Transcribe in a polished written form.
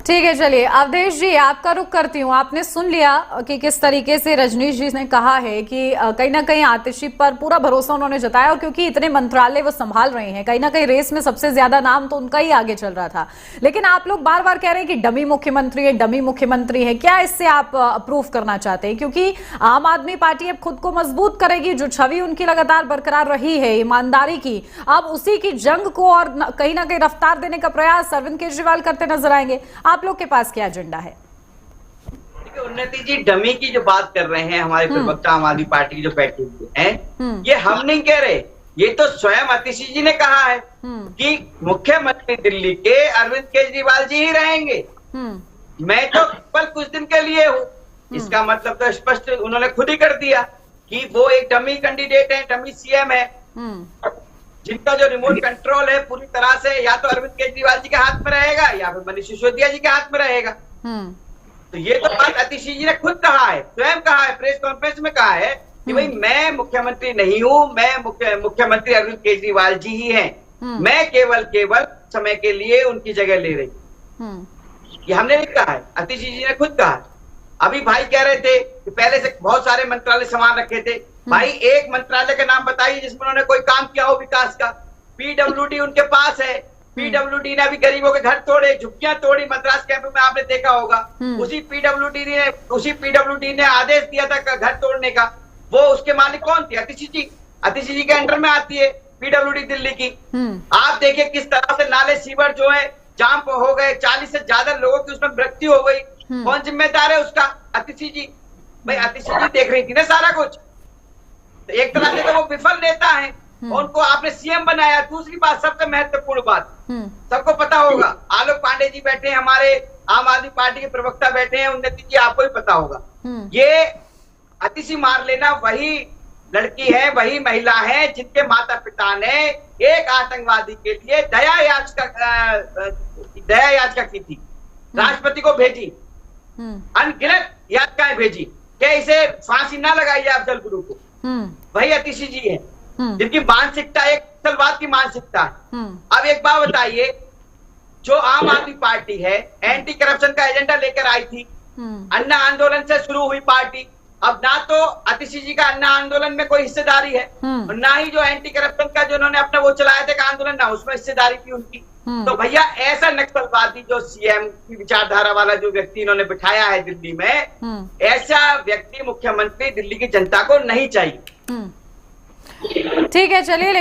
ठीक है, चलिए अवधेश जी आपका रुख करती हूँ। आपने सुन लिया कि किस तरीके से रजनीश जी ने कहा है कि कहीं ना कहीं आतिशी पर पूरा भरोसा उन्होंने जताया, और क्योंकि इतने मंत्रालय वो संभाल रहे हैं, कहीं ना कहीं रेस में सबसे ज्यादा नाम तो उनका ही आगे चल रहा था। लेकिन आप लोग बार बार कह रहे हैं कि डमी मुख्यमंत्री है, डमी मुख्यमंत्री है। क्या इससे आप अप्रूव करना चाहते हैं? क्योंकि आम आदमी पार्टी अब खुद को मजबूत करेगी, जो छवि उनकी लगातार बरकरार रही है ईमानदारी की, अब उसी की जंग को और कहीं ना कहीं रफ्तार देने का प्रयास अरविंद केजरीवाल करते नजर आएंगे। आप लोग के पास क्या एजेंडा है? उन्नति जी, डमी की जो बात कर रहे हैं हमारे प्रवक्ता आम आदमी पार्टी की जो बैठे हुए हैं, ये हम नहीं कह रहे, ये तो स्वयं आतिशी जी ने कहा है कि मुख्यमंत्री दिल्ली के अरविंद केजरीवाल जी ही रहेंगे। मैं तो केवल कुछ दिन के लिए हूँ, इसका मतलब तो स्पष्ट उन्होंने खुद ही कर दिया कि वो एक डमी कैंडिडेट है, डमी सीएम है, जिनका जो रिमोट कंट्रोल है पूरी तरह से या तो अरविंद केजरीवाल जी के हाथ में रहेगा या फिर मनीष सिसोदिया जी के हाथ में रहेगा। तो ये तो बात आतिशी जी ने खुद कहा है, स्वयं कहा है, प्रेस कॉन्फ्रेंस में कहा है कि भाई मैं मुख्यमंत्री नहीं हूं, मैं मुख्यमंत्री अरविंद केजरीवाल जी ही हैं, मैं केवल समय के लिए उनकी जगह ले रही हूं। ये हमने नहीं कहा है, आतिशी जी ने खुद कहा है। अभी भाई कह रहे थे कि पहले से बहुत सारे मंत्रालय संभाल रखे थे। भाई एक मंत्रालय का नाम बताइए जिसमें उन्होंने कोई काम किया हो विकास का। पीडब्ल्यूडी उनके पास है, पीडब्ल्यूडी ने अभी गरीबों के घर तोड़े, झुग्गियां तोड़ी, मद्रास कैंप में आपने देखा होगा। उसी पीडब्ल्यूडी ने आदेश दिया था घर तोड़ने का। वो उसके मालिक कौन थे? आतिशी जी। आतिशी जी के अंडर में आती है पीडब्ल्यूडी दिल्ली की। आप देखिए किस तरह से नाले सीवर जो है जाम हो गए, 40 से ज्यादा लोगों की उसमें मृत्यु हो गई। कौन जिम्मेदार है उसका? आतिशी जी। भाई आतिशी जी देख रही थी ना सारा कुछ। एक तरह से तो वो विफल नेता है, उनको आपने सीएम बनाया। दूसरी बात, सबसे महत्वपूर्ण बात, सबको पता होगा, आलोक पांडे जी बैठे हैं, हमारे आम आदमी पार्टी के प्रवक्ता बैठे हैं, उन्नति जी आपको ही पता होगा, ये आतिशी मार्लेना वही लड़की है, वही महिला है जिनके माता पिता ने एक आतंकवादी के लिए दया याचिका की थी, राष्ट्रपति को भेजी, अनगिनत याचिकाएं भेजी कि इसे फांसी ना लगाइए अफजल गुरु को। वही आतिशी जी है जिनकी मानसिकता एक नक्सलवाद की मानसिकता है। अब एक बात बताइए, जो आम आदमी पार्टी है एंटी करप्शन का एजेंडा लेकर आई थी, अन्ना आंदोलन से शुरू हुई पार्टी, अब ना तो आतिशी जी का अन्ना आंदोलन में कोई हिस्सेदारी है और ना ही जो एंटी करप्शन का जो उन्होंने अपना वो चलाया था आंदोलन, ना उसमें हिस्सेदारी थी उनकी। तो भैया ऐसा नक्सलवादी जो सीएम की विचारधारा वाला जो व्यक्ति इन्होंने बिठाया है दिल्ली में, ऐसा व्यक्ति मुख्यमंत्री दिल्ली की जनता को नहीं चाहिए। ठीक है, चलिए।